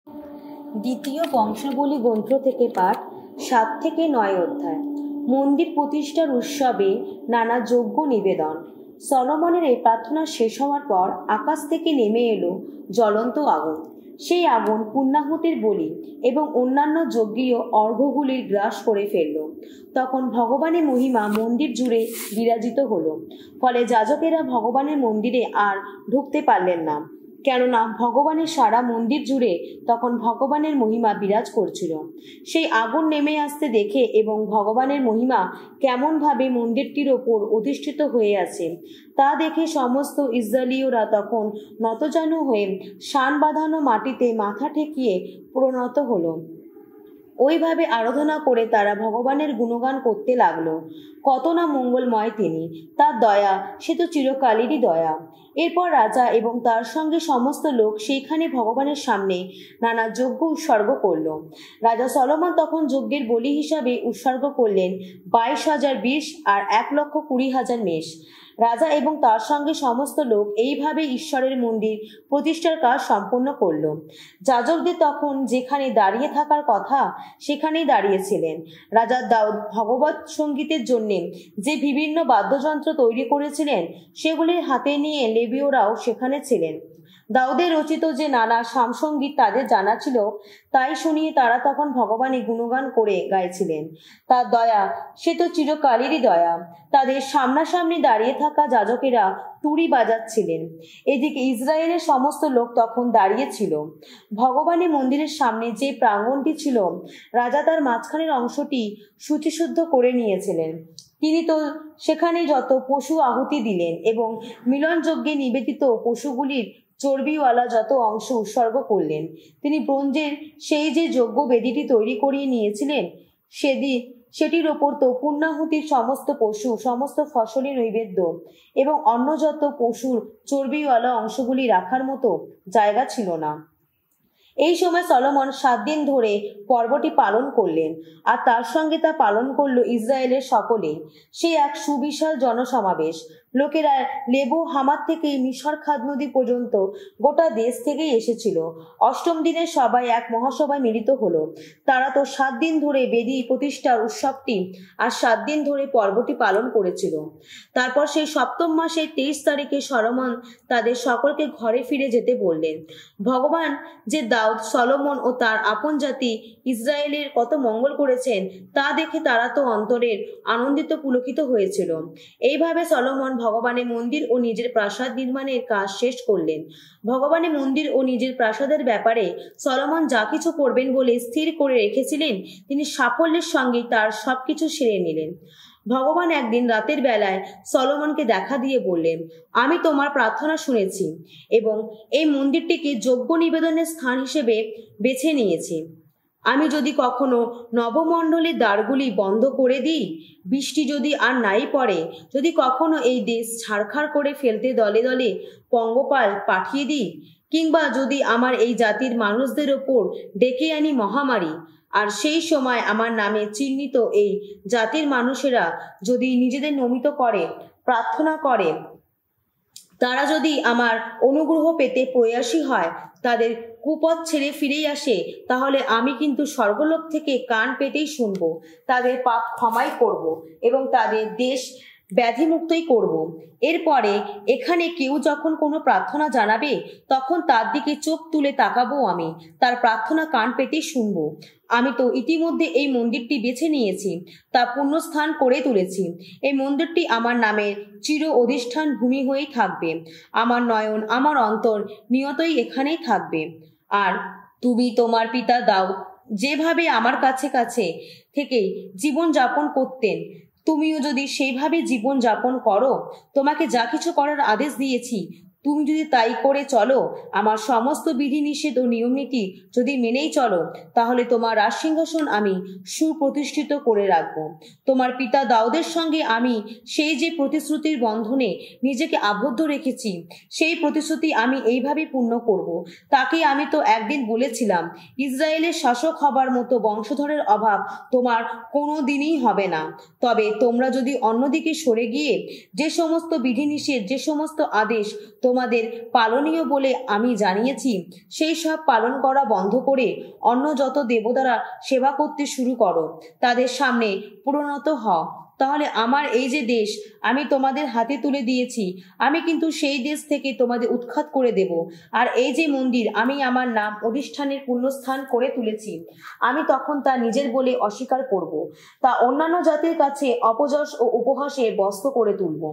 দ্বিতীয় বংশাবলী গ্রন্থ থেকে পাঠ 7 থেকে 9 অধ্যায়। মন্দির প্রতিষ্ঠার উৎসবে নানা যজ্ঞ নিবেদন। সলোমনের এই প্রার্থনা শেষ হওয়ার পর আকাশ থেকে নেমে এলো জ্বলন্ত আগুন। সেই আগুন পূর্ণাহুতির বলি এবং অন্যান্য যজ্ঞীয় অর্ঘ্যগুলির গ্রাস করে ফেলল। তখন ভগবানের মহিমা মন্দির জুড়ে বিরাজিত হলো। ফলে যাজকেরা ভগবানের মন্দিরে আর ঢুকতে পারলেন না, কেননা ভগবানের সারা মন্দির জুড়ে তখন ভগবানের মহিমা বিরাজ করছিল। সেই আগুন নেমে আসতে দেখে এবং ভগবানের মহিমা কেমনভাবে মন্দিরটির ওপর অধিষ্ঠিত হয়ে আছে তা দেখে সমস্ত ইসরায়েলীয়রা তখন নতজানু হয়ে শান বাঁধানো মাটিতে মাথা ঠেকিয়ে প্রণত হলো। ওইভাবে আরাধনা করে তারা ভগবানের গুণগান করতে লাগলো। কত না মঙ্গলময় তিনি, তার দয়া সে তো চিরকালেরই দয়া। এরপর রাজা এবং তার সঙ্গে সমস্ত লোক সেইখানে ভগবানের সামনে নানা যজ্ঞ উৎসর্গ করল। রাজা সলোমন তখন যজ্ঞের বলি হিসাবে উৎসর্গ করলেন 22,000 বিষ আর 1,20,000 মেষ। রাজা এবং তার সঙ্গে সমস্ত লোক এইভাবে ঈশ্বরের মন্দির প্রতিষ্ঠার কাজ সম্পন্ন করল। যাজকদের তখন যেখানে দাঁড়িয়ে থাকার কথা সেখানেই দাঁড়িয়েছিলেন। রাজা দাউদ ভগবত সঙ্গীতের জন্য যে বিভিন্ন বাদ্যযন্ত্র তৈরি করেছিলেন সেগুলির হাতে নিয়ে লেবীয়রাও সেখানে ছিলেন। দাউদের রচিত যে নানা সামসঙ্গীত তাদের জানা ছিল তাই শুনিয়ে তারা তখন ভগবানের গুণগান করে গাইছিলেন। তার দয়া সে তো চিরকালেরই দয়া। তাদের সামনাসামনি দাঁড়িয়ে থাকা যাজকেরা তুড়ি বাজাচ্ছিলেন। এদিকে ইসরায়েলের সমস্ত লোক তখন দাঁড়িয়েছিল। ভগবানের মন্দিরের সামনে যে প্রাঙ্গণটি ছিল রাজা তার মাঝখানের অংশটি শুচিশুদ্ধ করে নিয়েছিলেন। তিনি তো সেখানে যত পশু আহুতি দিলেন এবং মিলনযজ্ঞে নিবেদিত পশুগুলির চর্বিওয়ালা যত অংশ উৎসর্গ করলেন। তিনি ব্রোঞ্জের সেই যে যজ্ঞ বেদিটি তৈরি করিয়ে নিয়েছিলেন সেটির ওপর তো পূর্ণাহুতির সমস্ত পশু, সমস্ত ফসলি নৈবেদ্য এবং অন্য যত পশুর চর্বিওয়ালা অংশগুলি রাখার মতো জায়গা ছিল না। এই সময় সলোমন 7 দিন ধরে পর্বটি পালন করলেন, আর তার সঙ্গে তা পালন করল ইসরায়েলের সকলেই। সে এক সুবিশাল জনসমাবেশ। লোকেরা লেবু হামাত থেকে মিশর খাদ নদী পর্যন্ত গোটা দেশ থেকেই এসেছিল। অষ্টম দিনে সবাই এক মহাসভায় মিলিত হলো। তারা তো 7 দিন ধরে বেদি প্রতিষ্ঠার উৎসবটি আর 7 দিন ধরে পর্বটি পালন করেছিল। তারপর সেই সপ্তম মাসের 23 তারিখে সলোমন তাদের সকলকে ঘরে ফিরে যেতে বললেন। ভগবান যে দাউদ, সলোমন ও তার আপন জাতি ইসরায়েলের কত মঙ্গল করেছেন তা দেখে তারা তো অন্তরের আনন্দিত পুলকিত হয়েছিল। এইভাবে সলোমন ভগবানের মন্দির ও নিজের প্রাসাদ নির্মাণের কাজ শেষ করলেন। ভগবানের মন্দির ও নিজের প্রাসাদের ব্যাপারে সলোমন যা কিছু করবেন বলে স্থির করে রেখেছিলেন তিনি সাফল্যের সঙ্গে তার সবকিছু সেরে নিলেন। ভগবান একদিন রাতের বেলায় সলোমনকে দেখা দিয়ে বললেন, আমি তোমার প্রার্থনা শুনেছি এবং এই মন্দিরটিকে যজ্ঞ নিবেদনের স্থান হিসেবে বেছে নিয়েছি। আমি যদি কখনো নবমণ্ডলের দ্বারগুলি বন্ধ করে দিই, বৃষ্টি যদি আর নাই পড়ে, যদি কখনো এই দেশ ছাড়খাড় করে ফেলতে দলে দলে পঙ্গপাল পাঠিয়ে দিই, কিংবা যদি আমার এই জাতির মানুষদের ওপর ডেকে আনি মহামারী, আর সেই সময় আমার নামে চিহ্নিত এই জাতির মানুষেরা যদি নিজেদের নমিত করে প্রার্থনা করে, তারা যদি আমার অনুগ্রহ পেতে প্রয়াসী হয়, তাদের কুপথ ছেড়ে ফিরেই আসে, তাহলে আমি কিন্তু স্বর্গলোক থেকে কান পেতেই শুনব, তাদের পাপ ক্ষমাই করব এবং তাদের দেশ ব্যাধিমুক্তই করব। এরপরে এখানে কেউ যখন কোনো প্রার্থনা জানাবে তখন তার দিকে চোখ তুলে তাকাবো, আমি তার প্রার্থনা কান পেতেই শুনব। আমি তো ইতিমধ্যে এই মন্দিরটি বেছে নিয়েছি, তা পুণ্যস্থান করে তুলেছি। এই মন্দিরটি আমার নামের চির অধিষ্ঠান ভূমি হয়েই থাকবে। আমার নয়ন, আমার অন্তর নিয়তই এখানেই থাকবে। আর তুমি তোমার পিতা দাউদ যেভাবে আমার কাছে কাছে থেকেই জীবন যাপন করতেন, তুমিও যদি সেইভাবে জীবন যাপন করো, তোমাকে যা কিছু করার আদেশ দিয়েছি তুমি যদি তাই করে চলো, আমার সমস্ত বিধিনিষেধ ও নিয়মনীতি যদি মেনেই চলো, তাহলে তোমার রাজসিংহাসন আমি সুপ্রতিষ্ঠিত করে রাখবো। তোমার পিতা দাউদের সঙ্গে আমি সেই যে প্রতিশ্রুতির বন্ধনে নিজেকে আবদ্ধ রেখেছি, সেই প্রতিশ্রুতি আমি এইভাবে পূর্ণ করব। তাকে আমি তো একদিন বলেছিলাম, ইসরায়েলের শাসক হবার মতো বংশধরের অভাব তোমার কোনো দিনই হবে না। তবে তোমরা যদি অন্যদিকে সরে গিয়ে যে সমস্ত বিধিনিষেধ, যে সমস্ত আদেশ তোমার তোমাদের পালনীয় বলে আমি জানিয়েছি, সেই সব পালন করা বন্ধ করে অন্য যত দেবতারা সেবা করতে শুরু করো, তাদের সামনে পরিণত হও। তাহলে আমার এই যে দেশ আমি তোমাদের হাতে তুলে দিয়েছি, আমি কিন্তু সেই দেশ থেকে তোমাদের উৎখাত করে দেব। আর এই যে মন্দির আমি আমার নাম অধিষ্ঠানের পুণ্যস্থান করে তুলেছি, আমি তখন তা নিজের বলে অস্বীকার করব, তা অন্যান্য জাতির কাছে অপযশ ও উপহাসে বস্ত্র করে তুলব।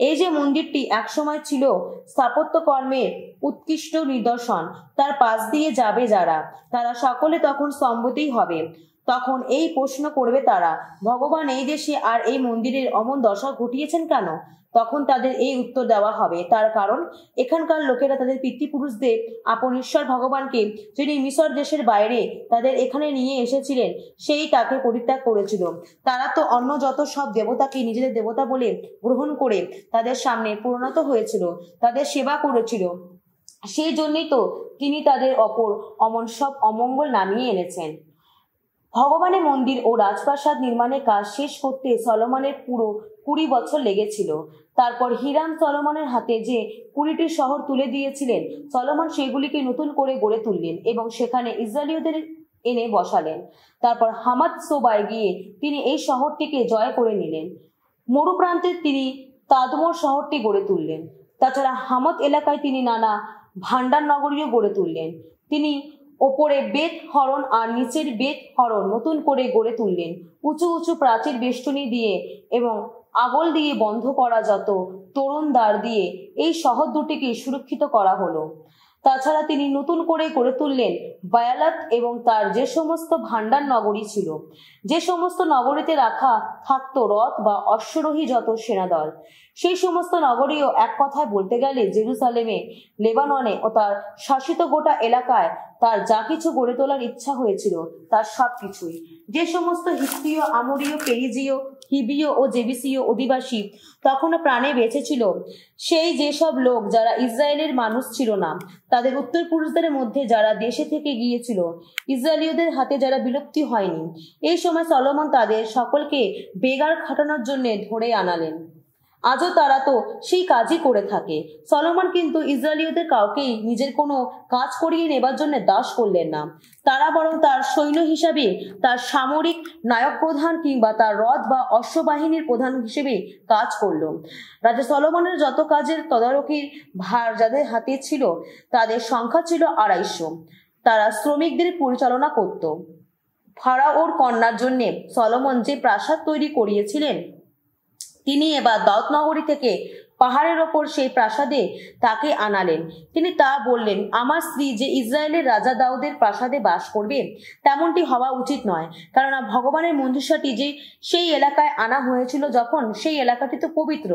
এই যে মন্দিরটি একসময় ছিল স্থাপত্য কর্মের উৎকৃষ্ট নিদর্শন, তার পাশ দিয়ে যাবে যারা, তারা সকলে তখন স্তম্ভতেই হবে। তখন এই প্রশ্ন করবে তারা, ভগবান এই দেশে আর এই মন্দিরের অমন দশা ঘটিয়েছেন কেন? তখন তাদের এই উত্তর দেওয়া হবে, তার কারণ এখানকার লোকেরা তাদের পিতৃপুরুষদের আপন ঈশ্বর ভগবানকে, যিনি মিশর দেশের বাইরে তাদের এখানে নিয়ে এসেছিলেন, সেই তাকে পরিত্যাগ করেছিল। তারা তো অন্য যত সব দেবতাকে নিজেদের দেবতা বলে গ্রহণ করে তাদের সামনে পরিণত হয়েছিল, তাদের সেবা করেছিল। সেই জন্যই তো তিনি তাদের অপর অমন সব অমঙ্গল নামিয়ে এনেছেন। ভগবানের মন্দির ও রাজপ্রাসাদ নির্মাণের কাজ শেষ করতে সলোমনের পুরো 20 বছর লেগেছিল। তারপর হিরাম সলোমনের হাতে যে 20টি শহর তুলে দিয়েছিলেন, সলোমন সেগুলিকে নতুন করে গড়ে তুললেন এবং সেখানে ইসরায়েলীয়দের এনে বসালেন। তারপর হামাদ সোবায় গিয়ে তিনি এই শহরটিকে জয় করে নিলেন। মরুপ্রান্তে তিনি তাদমোর শহরটি গড়ে তুললেন। তাছাড়া হামদ এলাকায় তিনি নানা ভান্ডার নগরীও গড়ে তুললেন। তিনি ওপরে বেত হরণ আর নিচের বেত হরণ নতুন করে গড়ে তুললেন। উঁচু উঁচু প্রাচীর বেষ্টনী দিয়ে এবং আগল দিয়ে বন্ধ করা যত তোরণ দ্বার দিয়ে এই শহর দুটিকে সুরক্ষিত করা হলো। তাছাড়া তিনি নতুন করে গড়ে তুললেন বায়ালাত এবং তার যে সমস্ত ভান্ডার নগরী ছিল, যে সমস্ত নগরীতে রাখা থাকতো রথ বা অশ্বরোহী যত সেনাদল, সেই সমস্ত নগরীও এক কথায় বলতে গেলে জেরুসালেমে, লেবাননে ও তার শাসিত গোটা এলাকায় তার যা কিছু গড়ে তোলার ইচ্ছা হয়েছিল তার সব কিছুই, যে সমস্ত হিত্তীয়, আমরীয়, পেরিজীয়, হিবীয় ও জেবিসীয় অধিবাসী তখনও প্রাণে বেঁচে ছিল, সেই যেসব লোক যারা ইসরায়েলের মানুষ ছিল না, তাদের উত্তর পুরুষদের মধ্যে যারা দেশে থেকে গিয়েছিল, ইসরায়েলীয়দের হাতে যারা বিলুপ্তি হয়নি, এই সময় সলোমন তাদের সকলকে বেগার খাটানোর জন্য ধরে আনালেন। আজও তারা তো সেই কাজই করে থাকে। সলোমন কিন্তু ইসরায়েলীয়দের কাউকেই নিজের কোনো কাজ করিয়ে নেবার জন্য দাস করলেন না। তারা বরং তার সৈন্য হিসাবে, তার সামরিক নায়ক প্রধান কিংবা তার রথ বা অশ্ববাহিনীর প্রধান হিসেবে কাজ করল। রাজা সলোমনের যত কাজের তদারকির ভার যাদের হাতে ছিল, তাদের সংখ্যা ছিল 250। তারা শ্রমিকদের পরিচালনা করত। ফারাওর কন্যার জন্য সলোমন যে প্রাসাদ তৈরি করিয়েছিলেন, তিনি এবার দাউদ নগরী থেকে পাহাড়ের ওপর সেই প্রাসাদে তাকে আনালেন। তিনি তা বললেন, আমার স্ত্রী যে ইসরায়েলের রাজা দাউদের প্রাসাদে বাস করবে তেমনটি হওয়া উচিত নয়, কেননা ভগবানের মঞ্জুষাটি যে সেই এলাকায় আনা হয়েছিল, যখন সেই এলাকাটি তো পবিত্র।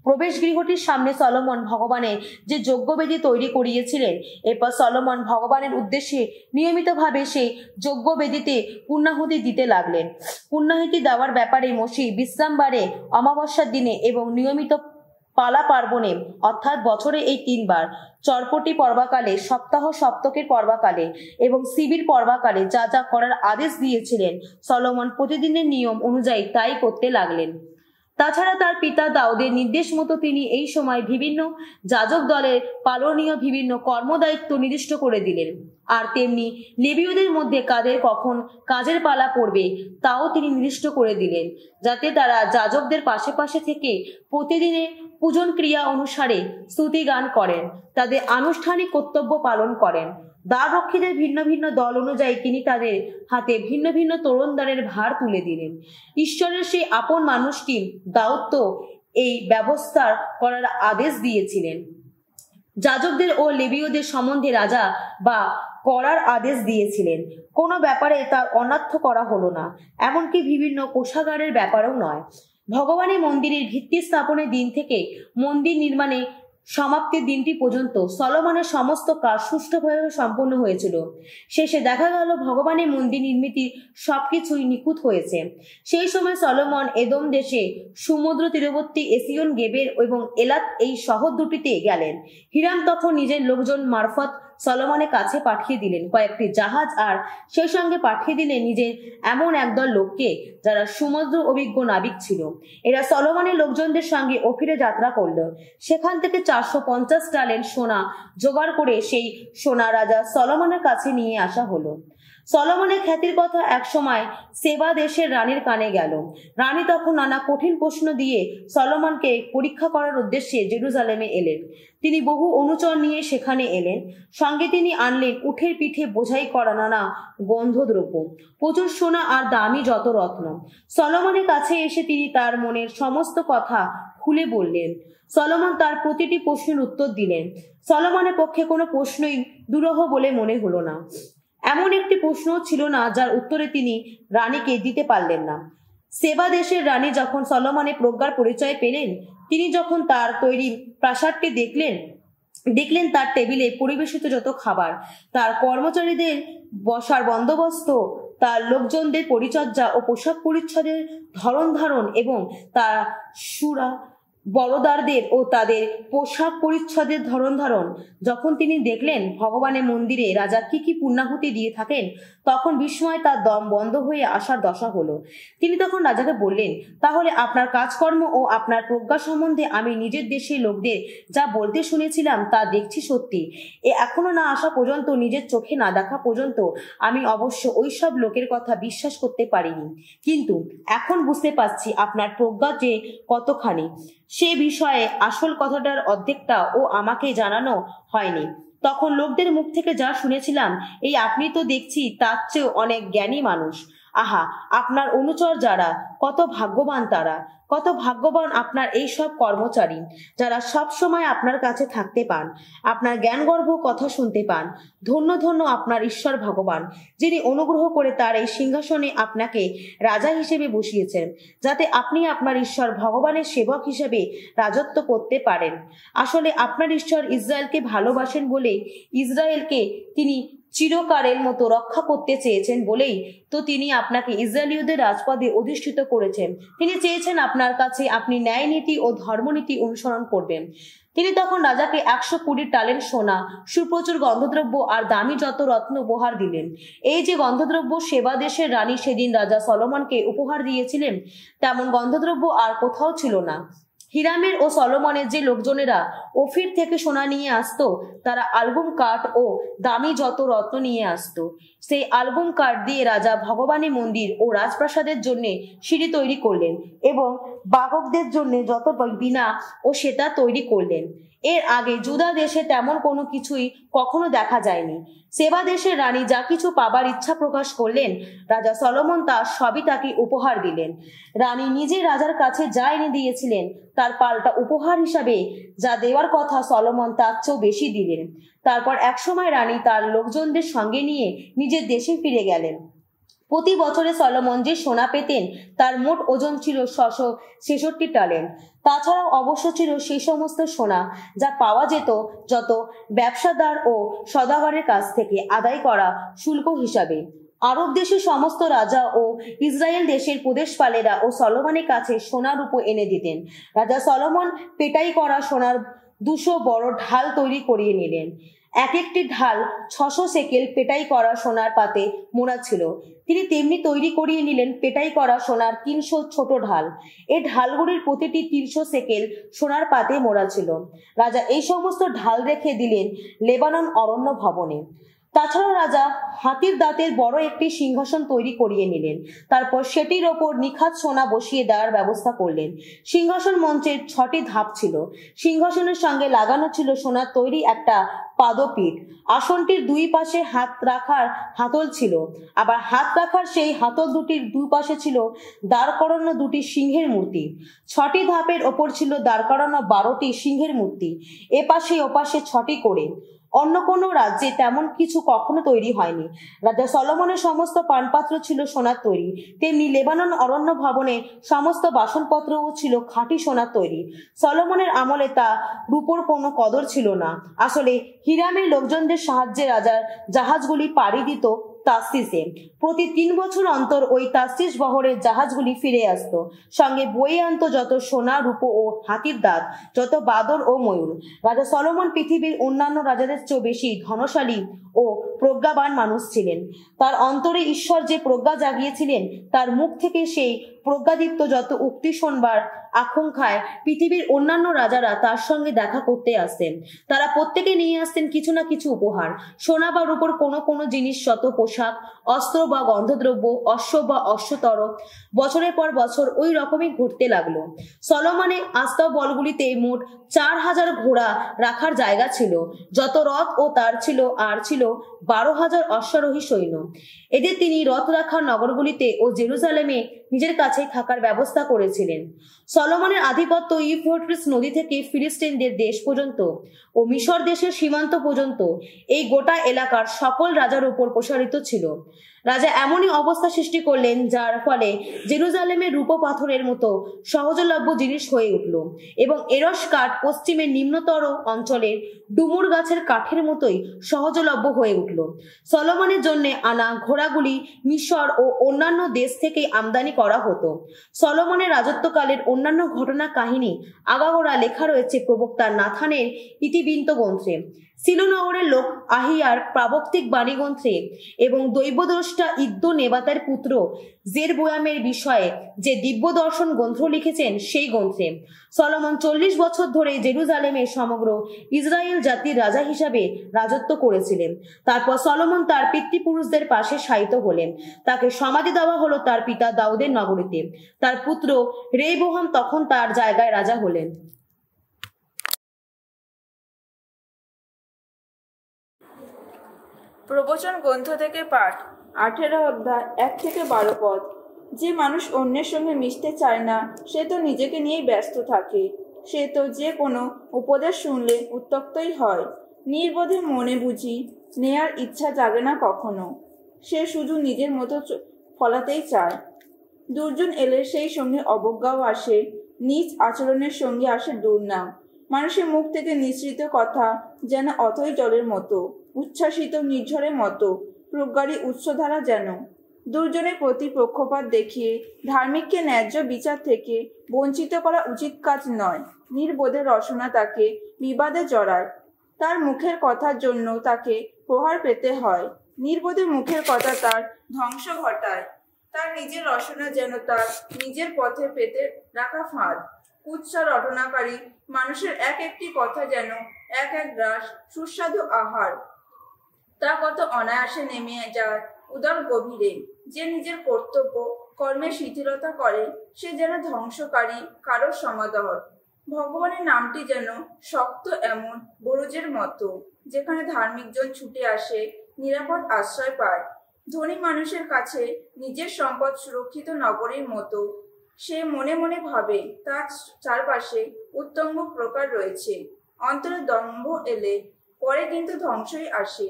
প্রবেশ গৃহটির সামনে সলোমন ভগবানের যে যজ্ঞবেদী তৈরি করিয়েছিলেন, এরপর সলোমন ভগবানের উদ্দেশ্যে নিয়মিতভাবে সেই যজ্ঞবেদীতে পূর্ণাহুতি দিতে লাগলেন। পূর্ণাহুতি দেওয়ার ব্যাপারে মসি বিশ্রামবারে, অমাবস্যার দিনে এবং নিয়মিত পালা পার্বণে, অর্থাৎ বছরে এই 3 বার, চরপটি পর্বাকালে, সপ্তাহ সপ্তকের পর্বাকালে এবং শিবির পর্বাকালে যা যা করার আদেশ দিয়েছিলেন, সলোমন প্রতিদিনের নিয়ম অনুযায়ী তাই করতে লাগলেন। তাছাড়া তার পিতা দাউদের নির্দেশ মতো তিনি এই সময় বিভিন্ন যাজক দলের পালনীয় বিভিন্ন কর্মদায়িত্ব নির্দিষ্ট করে দিলেন। আর তেমনি লেবীয়দের মধ্যে কাদের কখন কাজের পালা পড়বে তাও তিনি নির্দিষ্ট করে দিলেন, যাতে তারা যাজকদের পাশে পাশে থেকে প্রতিদিনের পূজন ক্রিয়া অনুসারে স্তুতি গান করেন, তাদের আনুষ্ঠানিক কর্তব্য পালন করেন। দ্বাররক্ষীদের ভিন্ন ভিন্ন দল অনুযায়ী তিনি তাদের হাতে ভিন্ন ভিন্ন তোরণদানের ভার তুলে দিলেন। ঈশ্বরের সেই আপন মানুষটি দাউদ তো এই ব্যবস্থা করার আদেশ দিয়েছিলেন। যাজকদের ও লেবীয়দের সম্বন্ধে রাজা বা করার আদেশ দিয়েছিলেন। কোনো ব্যাপারে তার অনার্থ করা হলো না, এমনকি বিভিন্ন কোষাগারের ব্যাপারেও নয়। ভগবানের মন্দিরের ভিত্তি স্থাপনের দিন থেকে মন্দির নির্মাণে সমাপ্তির দিনটি পর্যন্ত সলোমনের সমস্ত কাজ সুষ্ঠুভাবে সম্পন্ন হয়েছিল। শেষে দেখা গেল ভগবানের মন্দির নির্মিতির সবকিছুই নিখুঁত হয়েছে। সেই সময় সলোমন এদোম দেশে সমুদ্র তীরবর্তী এসিয়ন গেবের এবং এলাত এই শহর দুটিতে গেলেন। হিরাম তখন নিজের লোকজন মারফত সলোমনের কাছে পাঠিয়ে দিলেন কয়েকটি জাহাজ, আর সেই সঙ্গে পাঠিয়ে দিলেন নিজের এমন একদল লোককে যারা সমুদ্র অভিজ্ঞ নাবিক ছিল। এরা সলোমনের লোকজনদের সঙ্গে অফিরে যাত্রা করল। সেখান থেকে 450 টালেন্ট সোনা জোগাড় করে সেই সোনা রাজা সলোমনের কাছে নিয়ে আসা হলো। সলোমনের খ্যাতির কথা একসময় সেবা দেশের রানীর কানে গেল। রানী তখন নানা কঠিন প্রশ্ন দিয়ে সলোমনকে পরীক্ষা করার উদ্দেশ্যে জেরুজালেমে এলেন। তিনি বহু অনুচর নিয়ে সেখানে এলেন। সঙ্গে তিনি আনলেন উঠের পিঠে বোঝাই করা নানা গন্ধদ্রব্য, প্রচুর সোনা আর দামি যত রত্ন। সলোমনের কাছে এসে তিনি তার মনের সমস্ত কথা খুলে বললেন। সলোমন তার প্রতিটি প্রশ্নের উত্তর দিলেন। সলোমনের পক্ষে কোনো প্রশ্নই দুরূহ বলে মনে হলো না। এমন একটি প্রশ্ন ছিল না যার উত্তরে তিনি রানীকে দিতে পারলেন না। সেবা দেশের রানী যখন সলোমনের প্রজ্ঞার পরিচয় পেলেন, তিনি যখন তার তৈরি প্রাসাদটি দেখলেন তার টেবিলে পরিবেশিত যত খাবার, তার কর্মচারীদের বসার বন্দোবস্ত, তার লোকজনদের পরিচর্যা ও পোশাক পরিচ্ছদের ধরন ধারণ এবং তার সুরা বড়দারদের ও তাদের পোশাক পরিচ্ছদের ধরন ধারণ, যখন তিনি দেখলেন ভগবানের মন্দিরে রাজা কি কি পুণ্যাহুতি দিয়ে থাকেন, তখন বিস্ময় তার দম বন্ধ হয়ে আসার দশা হলো। তিনি তখন রাজাকে বললেন, তাহলে আপনার কাজকর্ম ও আপনার প্রজ্ঞা সম্বন্ধে আমি নিজের দেশের লোকদের যা বলতে শুনেছিলাম তা দেখছি সত্যি। এখনো না আসা পর্যন্ত, নিজের চোখে না দেখা পর্যন্ত আমি অবশ্য ওইসব লোকের কথা বিশ্বাস করতে পারিনি, কিন্তু এখন বুঝতে পারছি আপনার প্রজ্ঞা যে কতখানি। সে বিষয়ে আসল কথাটার অর্ধেকটা ও আমাকে জানানো হয়নি। তখন লোকদের মুখ থেকে যা শুনেছিলাম, এই আপনি তো দেখছি তার চেয়েও অনেক জ্ঞানী মানুষ। আহা, আপনার অনুচর যারা, কত ভাগ্যবান তারা, কত ভাগ্যবান আপনার এই সব কর্মচারী যারা সব সময় আপনার কাছে থাকতে পান, আপনার জ্ঞানগর্ভ কথা শুনতে পান। ধন্য ধন্য আপনার ঈশ্বর ভগবান, যিনি অনুগ্রহ করে তার এই সিংহাসনে আপনাকে রাজা হিসেবে বসিয়েছেন, যাতে আপনি আপনার ঈশ্বর ভগবানের সেবক হিসেবে রাজত্ব করতে পারেন। আসলে আপনার ঈশ্বর ইসরায়েলকে ভালোবাসেন বলেই, ইসরায়েলকে তিনি চিরকালের মতো রক্ষা করতে চেয়েছেন বলেই তো তিনি আপনাকে ইসরায়েলীয়দের রাজপদে অধিষ্ঠিত করেছেন। তিনি চেয়েছেন আপনার কাছে আপনি ন্যায় নীতি ও ধর্মনীতি অনুসরণ করবেন। তিনি তখন রাজাকে 120 টালেন্ট সোনা, সুপ্রচুর গন্ধদ্রব্য আর দামি যত রত্ন উপহার দিলেন। এই যে গন্ধদ্রব্য সেবা দেশের রানী সেদিন রাজা সলোমনকে উপহার দিয়েছিলেন, তেমন গন্ধদ্রব্য আর কোথাও ছিল না। হিরামের ও সলোমনের যে লোকজনেরা অফির থেকে সোনা নিয়ে আসতো, তারা আলগুম কাঠ ও দামি যত রত্ন নিয়ে আসতো। সেই আলগুম কাঠ দিয়ে রাজা ভগবানী মন্দির ও রাজপ্রাসাদের জন্য সিঁড়ি তৈরি করলেন এবং বাহকদের জন্য যত বিনা ও সেটা তৈরি করলেন। এর আগে জুদা দেশে তেমন কোনো কিছুই কখনো দেখা যায়নি। সেবা দেশের রানী যা কিছু পাবার ইচ্ছা প্রকাশ করলেন, রাজা সলোমন তা সবই তাকে উপহার দিলেন। রানী নিজে রাজার কাছে যা এনে দিয়েছিলেন, তার পাল্টা উপহার হিসাবে যা দেওয়ার কথা সলোমন তার চেয়েও বেশি দিলেন। তারপর একসময় রানী তার লোকজনদের সঙ্গে নিয়ে নিজের দেশে ফিরে গেলেন। প্রতি বছরে সলোমন যে সোনা পেতেন তার মোট ওজন ছিল 666 টালেন্ট। তাছাড়াও অবশ্য ছিল সেই সমস্ত সোনা যা পাওয়া যেত যত ব্যবসাদার ও সদাগরের কাছ থেকে আদায় করা শুল্ক হিসাবে। আরব দেশের সমস্ত রাজা ও ইসরায়েল দেশের প্রদেশপালেরা ও সলোমনের কাছে সোনা রূপো এনে দিতেন। রাজা সলোমন পেটাই করা সোনার 200 বড় ঢাল তৈরি করিয়ে নিলেন। এক একটি ঢাল 600 সেকেল পেটাই করা সোনার পাতে মোড়া ছিল। তিনি তেমনি তৈরি করিয়ে নিলেন পেটাই করা সোনার 300 ছোট ঢাল। এই ঢালগুলির প্রতিটি 300 সেকেল সোনার পাতে মোড়া ছিল। রাজা এই সমস্ত ঢাল রেখে দিলেন লেবানন অরণ্য ভবনে। তাছাড়া রাজা হাতির দাঁতের বড় একটি সিংহাসন তৈরি করিয়ে নিলেন। তারপর সেটির ওপর নিখাত সোনা বসিয়ে দেওয়ার ব্যবস্থা করলেন। সিংহাসন মঞ্চের 6টি ধাপ ছিল। সিংহাসনের সঙ্গে লাগানো ছিল সোনার তৈরি একটা পাদপীঠ। আসনটির দুই পাশে হাত রাখার হাতল ছিল, আবার হাত রাখার সেই হাতল দুটির দুই পাশে ছিল দাঁড় করানো 2টি সিংহের মূর্তি। 6টি ধাপের ওপর ছিল দাঁড় করানো 12টি সিংহের মূর্তি, এপাশে ওপাশে 6টি করে। অন্য কোনো রাজ্যে তেমন কিছু কখনো তৈরি হয়নি। রাজা সলোমনের সমস্ত পানপাত্র ছিল সোনার তৈরি, তেমনি লেবানন অরণ্য ভবনে সমস্ত বাসনপত্রও ছিল খাঁটি সোনার তৈরি। সলোমনের আমলে তা রূপোর কোনো কদর ছিল না। আসলে হিরামের লোকজনদের সাহায্যে রাজার জাহাজগুলি পাড়ি দিত তাসতিসে। প্রতি 3 বছর অন্তর ওই তাসতিস বহরের জাহাজগুলি ফিরে আসতো, সঙ্গে বয়ে আনতো যত সোনা, রূপো ও হাতির দাঁত, যত বাদর ও ময়ূর। রাজা সলোমন পৃথিবীর অন্যান্য রাজাদের চেয়েও বেশি ধনশালী ও প্রজ্ঞাবান মানুষ ছিলেন। তার অন্তরে ঈশ্বর যে প্রজ্ঞা জাগিয়েছিলেন, তার মুখ থেকে সেই প্রজ্ঞাদীপ্ত যত উক্তি শোনবার আকাঙ্ক্ষায় পৃথিবীর অন্যান্য রাজারা তার সঙ্গে দেখা করতে আসতেন। তারা প্রত্যেকে নিয়ে আসতেন কিছু না কিছু উপহার, সোনা বা রূপোর কোনো কোনো জিনিস, শত পোশাক, অস্ত্র বা গন্ধদ্রব্য, অশ্ব বা অশ্বতর। বছরের পর বছর ওই রকমই ঘটতে লাগলো। সলোমনের আস্তাবলগুলিতে মোট 4000 ঘোড়া রাখার জায়গা ছিল, যত রথ ও তার ছিল, আর ছিল 12,000 অশ্বারোহী সৈন্য। এদের তিনি রথ রাখার নগরগুলিতে ও জেরুজালেমে নিজের কাছে থাকার ব্যবস্থা করেছিলেন। সলোমনের আধিপত্য ইউফ্রেটিস নদী থেকে ফিলিস্তিনদের দেশ পর্যন্ত ও মিশর দেশের সীমান্ত পর্যন্ত এই গোটা এলাকার সকল রাজার উপর প্রসারিত ছিল। রাজা এমনই অবস্থা সৃষ্টি করলেন যার ফলে জেরুজালেমের রূপো পাথরের মতো সহজলভ্য জিনিস হয়ে উঠল এবং এরস কাঠ পশ্চিমের নিম্নতর অঞ্চলের ডুমুর গাছের কাঠের মতোই সহজলভ্য হয়ে উঠল। সলোমনের জন্য আনা ঘোড়াগুলি মিশর ও অন্যান্য দেশ থেকে আমদানি করা হতো। সলোমনের রাজত্বকালের অন্যান্য ঘটনা কাহিনী আগাগোড়া লেখা রয়েছে প্রবক্তা নাথানের ইতিবৃত্ত গ্রন্থে, সিলোনগরের লোক আহিয়ার প্রাবক্তিক বাণী গ্রন্থে এবং দৈবদ্রষ্টা ইদ্দো নেবাতের পুত্র জেরবোয়ামের বিষয়ে যে দিব্য দর্শন গ্রন্থ লিখেছেন সেই গ্রন্থে। সলোমন 40 বছর ধরে জেরুজালেমের সমগ্র ইসরায়েল জাতির রাজা হিসাবে রাজত্ব করেছিলেন। তারপর সলোমন তার পিতৃপুরুষদের পাশে শায়িত হলেন। তাকে সমাধি দেওয়া হলো তার পিতা দাউদের নগরীতে। তার পুত্র রেহবোয়াম তখন তার জায়গায় রাজা হলেন। প্রবচন গ্রন্থ থেকে পাঠ, 18 অধ্যায় 1 থেকে 12 পদ। যে মানুষ অন্যের সঙ্গে মিশতে চায় না, সে তো নিজেকে নিয়েই ব্যস্ত থাকে। সে তো যে কোনো উপদেশ শুনলে উত্তক্তই হয়। নির্বোধে মনে বুঝি নেয়ার ইচ্ছা জাগে না কখনো। সে শুধু নিজের মতো ফলাতেই চায়। দুর্জন এলে সেই সঙ্গে অবজ্ঞাও আসে, নিজ আচরণের সঙ্গে আসে দুর্নাম। মানুষের মুখ থেকে নিঃসৃত কথা যেন অথই জলের মতো, উচ্ছ্বাসিত নির্ঝরের মতো, প্রজ্ঞারী উৎসধারা যেন। দুর্জনের প্রতি পক্ষপাত দেখিয়ে ধার্মিককে ন্যায্য বিচার থেকে বঞ্চিত করা উচিত কাজ নয়। নির্বোধের রসনা তাকে বিবাদে জড়ায়, তার মুখের কথার জন্য তাকে প্রহার পেতে হয়। নির্বোধের মুখের কথা তার ধ্বংস ঘটায়, তার নিজের রসনা যেন তার নিজের পথে পেতে রাখা ফাঁদ। কুৎসা রটনাকারী মানুষের এক একটি কথা যেন এক এক গ্রাস সুস্বাদু আহার, তা কত অনায়াসে নেমে যায় উদর গভীরে। যে নিজের কর্তব্য কর্মে শিথিলতা করে, সে যেন ধ্বংসকারী কারো সমাদর। ভগবানের নামটি যেন শক্ত এমন বুরুজের মতো, যেখানে ধার্মিকজন ছুটে আসে, নিরাপদ আশ্রয় পায়। ধনী মানুষের কাছে নিজের সম্পদ সুরক্ষিত নগরীর মতো। সে মনে মনে ভাবে তার চারপাশে উত্তঙ্গ প্রকার রয়েছে। অন্তরে দম্ভ এলে পরে কিন্তু ধ্বংসই আসে।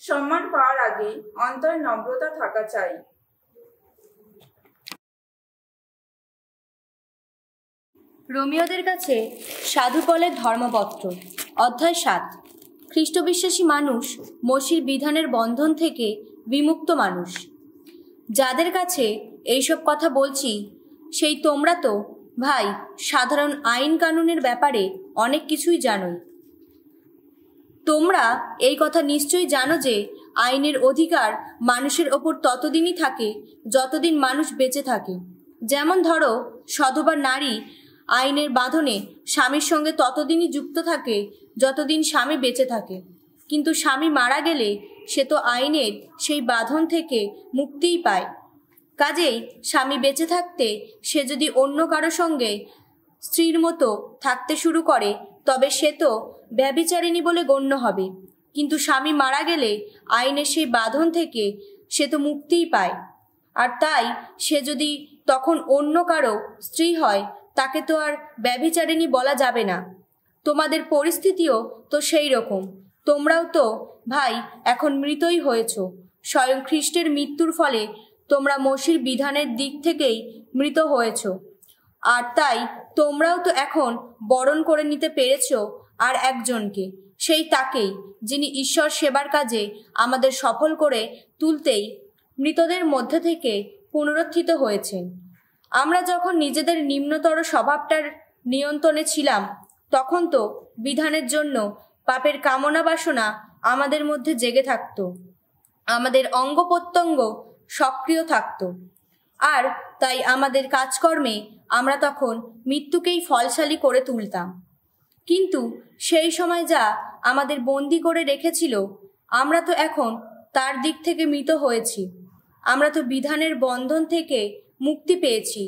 সম্মান পাওয়ার আগে অন্তরে নম্রতা থাকা চাই। রোমিওদের কাছে সাধু পলের ধর্মপত্র, অধ্যায় 7। খ্রিস্টবিশ্বাসী মানুষ মসির বিধানের বন্ধন থেকে বিমুক্ত মানুষ। যাদের কাছে এইসব কথা বলছি, সেই তোমরা তো ভাই সাধারণ আইন কানুনের ব্যাপারে অনেক কিছুই জানোই। তোমরা এই কথা নিশ্চয়ই জানো যে আইনের অধিকার মানুষের ওপর ততদিনই থাকে যতদিন মানুষ বেঁচে থাকে। যেমন ধরো, সধবা নারী আইনের বাঁধনে স্বামীর সঙ্গে ততদিনই যুক্ত থাকে যতদিন স্বামী বেঁচে থাকে, কিন্তু স্বামী মারা গেলে সে তো আইনের সেই বাঁধন থেকে মুক্তিই পায়। কাজেই স্বামী বেঁচে থাকতে সে যদি অন্য কারো সঙ্গে স্ত্রীর মতো থাকতে শুরু করে, তবে সে তো ব্যভিচারিণী বলে গণ্য হবে। কিন্তু স্বামী মারা গেলে আইনের সেই বাঁধন থেকে সে তো মুক্তিই পায়। আর তাই সে যদি তখন অন্য কারো স্ত্রী হয়, তাকে তো আর ব্যভিচারিণী বলা যাবে না। তোমাদের পরিস্থিতিও তো সেই রকম। তোমরাও তো ভাই এখন মৃতই হয়েছ। স্বয়ং খ্রিস্টের মৃত্যুর ফলে তোমরা মসির বিধানের দিক থেকেই মৃত হয়েছ। আর তাই তোমরাও তো এখন বরণ করে নিতে পেরেছ আর একজনকে, সেই তাকেই যিনি ঈশ্বর সেবার কাজে আমাদের সফল করে তুলতেই মৃতদের মধ্যে থেকে পুনরুত্থিত হয়েছেন। আমরা যখন নিজেদের নিম্নতর স্বভাবটার নিয়ন্ত্রণে ছিলাম, তখন তো বিধানের জন্য পাপের কামনা বাসনা আমাদের মধ্যে জেগে থাকতো, আমাদের অঙ্গ প্রত্যঙ্গ সক্রিয় থাকতো, আর তাই আমাদের কাজকর্মে আমরা তখন মৃত্যুকেই ফলশালী করে তুলতাম। কিন্তু সেই সময় যা আমাদের বন্দি করে রেখেছিল, আমরা তো এখন তার দিক থেকে মৃত হয়েছি। আমরা তো বিধানের বন্ধন থেকে মুক্তি পেয়েছি,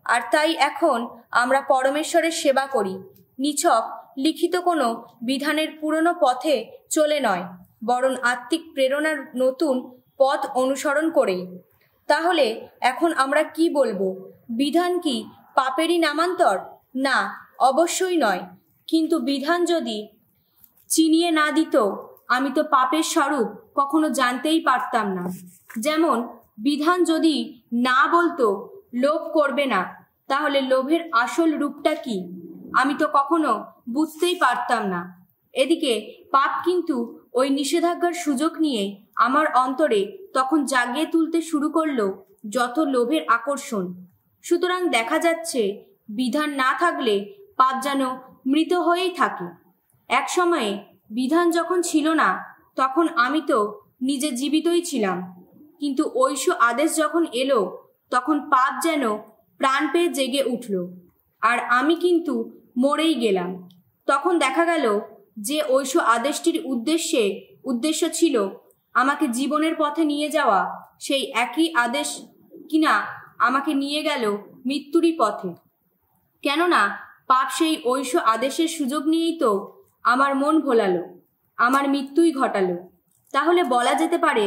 আর তাই এখন আমরা পরমেশ্বরের সেবা করি, নিছক লিখিত কোনো বিধানের পুরনো পথে চলে নয়, বরং আত্মিক প্রেরণার নতুন পথ অনুসরণ করেই। তাহলে এখন আমরা কি বলবো? বিধান কি পাপেরই নামান্তর? না, অবশ্যই নয়। কিন্তু বিধান যদি চিনিয়ে না দিত, আমি তো পাপের স্বরূপ কখনো জানতেই পারতাম না। যেমন বিধান যদি না বলতো লোভ করবে না, তাহলে লোভের আসল রূপটা কি আমি তো কখনো বুঝতেই পারতাম না। এদিকে পাপ কিন্তু ওই নিষেধাজ্ঞার সুযোগ নিয়ে আমার অন্তরে তখন জাগিয়ে তুলতে শুরু করলো যত লোভের আকর্ষণ। সুতরাং দেখা যাচ্ছে বিধান না থাকলে পাপ যেন মৃত হয়েই থাকে। এক সময়ে বিধান যখন ছিল না, তখন আমি তো নিজে জীবিতই ছিলাম, কিন্তু ঐশ আদেশ যখন এলো, তখন পাপ যেন প্রাণ পেয়ে জেগে উঠল, আর আমি কিন্তু মরেই গেলাম। তখন দেখা গেল যে ঐশ আদেশটির উদ্দেশ্য ছিল আমাকে জীবনের পথে নিয়ে যাওয়া, সেই একই আদেশ কিনা আমাকে নিয়ে গেল মৃত্যুরই পথে। কেননা পাপ সেই ঐশ আদেশের সুযোগ নিয়েই তো আমার মন ভোলালো, আমার মৃত্যুই ঘটালো। তাহলে বলা যেতে পারে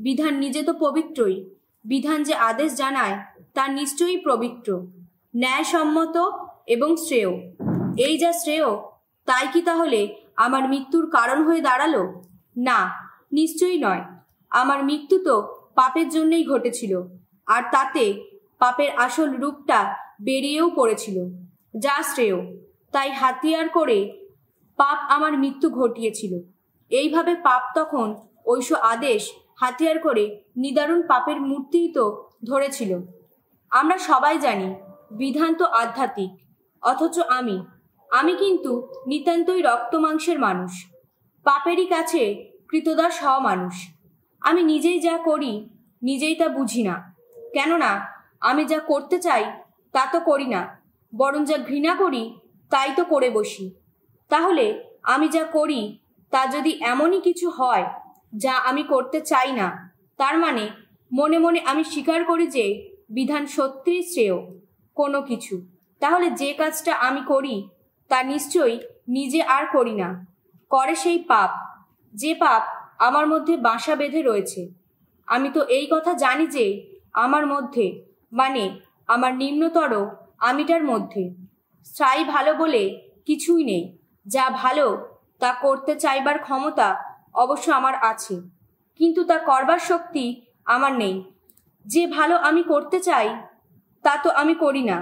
বিধান নিজে তো পবিত্রই, বিধান যে আদেশ জানায় তা নিশ্চয়ই পবিত্র, ন্যায়সম্মত এবং শ্রেয়। এই যা শ্রেয়, তাই কি তাহলে আমার মৃত্যুর কারণ হয়ে দাঁড়ালো? না, নিশ্চয়ই নয়। আমার মৃত্যু তো পাপের জন্যই ঘটেছিল, আর তাতে পাপের আসল রূপটা বেরিয়েও পড়েছিল, যা শ্রেয়। তাই হাতিয়ার করে পাপ আমার মৃত্যু ঘটিয়েছিল। এইভাবে পাপ তখন ঐশ আদেশ হাতিয়ার করে নিদারুণ পাপের মূর্তিই তো ধরেছিল। আমরা সবাই জানি বিধান তো আধ্যাত্মিক, অথচ আমি কিন্তু নিতান্তই রক্ত মাংসের মানুষ, পাপেরই কাছে কৃতদাস হওয়া মানুষ। আমি নিজেই যা করি নিজেই তা বুঝি না, কেননা আমি যা করতে চাই তা তো করি না, বরং যা ঘৃণা করি তাই তো করে বসি। তাহলে আমি যা করি তা যদি এমনই কিছু হয় যা আমি করতে চাই না, তার মানে মনে মনে আমি স্বীকার করি যে বিধান সত্যিই শ্রেয় কোনো কিছু। তাহলে যে কাজটা আমি করি তা নিশ্চয়ই নিজে আর করি না, করে সেই পাপ, যে পাপ আমার মধ্যে বাসা বেঁধে রয়েছে। আমি তো এই কথা জানি যে আমার মধ্যে, মানে আমার নিম্নতর আমিটার মধ্যে স্থায়ী ভালো বলে কিছুই নেই। যা ভালো তা করতে চাইবার ক্ষমতা অবশ্য আমার আছে, কিন্তু তা করবার শক্তি আমার নেই। যে ভালো আমি করতে চাই তা তো আমি করি না,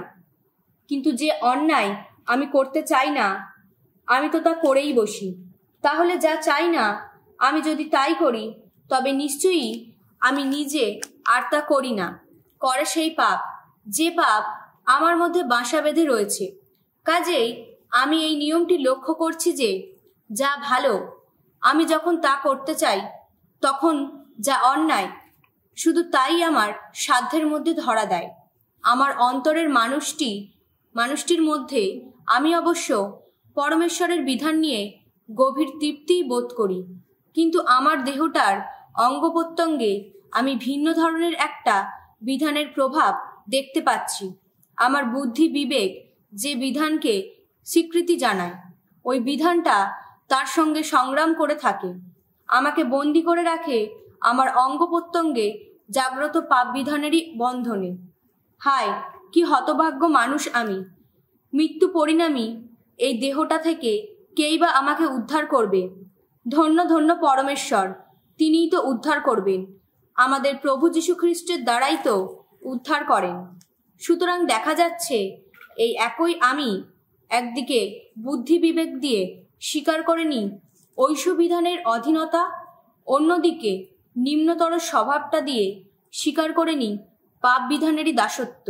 কিন্তু যে অন্যায় আমি করতে চাই না, আমি তো তা করেই বসি। তাহলে যা চাই না আমি যদি তাই করি, তবে নিশ্চয়ই আমি নিজে আর তা করি না, করে সেই পাপ, যে পাপ আমার মধ্যে বাসা বেঁধে রয়েছে। কাজেই আমি এই নিয়মটি লক্ষ্য করছি যে যা ভালো আমি যখন তা করতে চাই, তখন যা অন্যায় শুধু তাই আমার সাধ্যের মধ্যে ধরা দেয়। আমার অন্তরের মানুষটির মধ্যে আমি অবশ্য পরমেশ্বরের বিধান নিয়ে গভীর তৃপ্তি বোধ করি, কিন্তু আমার দেহটার অঙ্গ প্রত্যঙ্গে আমি ভিন্ন ধরনের একটা বিধানের প্রভাব দেখতে পাচ্ছি। আমার বুদ্ধি বিবেক যে বিধানকে স্বীকৃতি জানায়, ওই বিধানটা তার সঙ্গে সংগ্রাম করে থাকে, আমাকে বন্দি করে রাখে আমার অঙ্গ প্রত্যঙ্গে জাগ্রত পাপ বিধানেরই বন্ধনে। হায়, কি হতভাগ্য মানুষ আমি! মৃত্যু পরিণামী এই দেহটা থেকে কেই বা আমাকে উদ্ধার করবে? ধন্য ধন্য পরমেশ্বর, তিনিই তো উদ্ধার করবেন। আমাদের প্রভু যীশু খ্রিস্টের দ্বারাই তো উদ্ধার করেন। সুতরাং দেখা যাচ্ছে এই একই আমি একদিকে বুদ্ধি বিবেক দিয়ে স্বীকার করে নিই ঐশবিধানের অধীনতা, অন্যদিকে নিম্নতর স্বভাবটা দিয়ে স্বীকার করে নিই পাপ বিধানেরই দাসত্ব।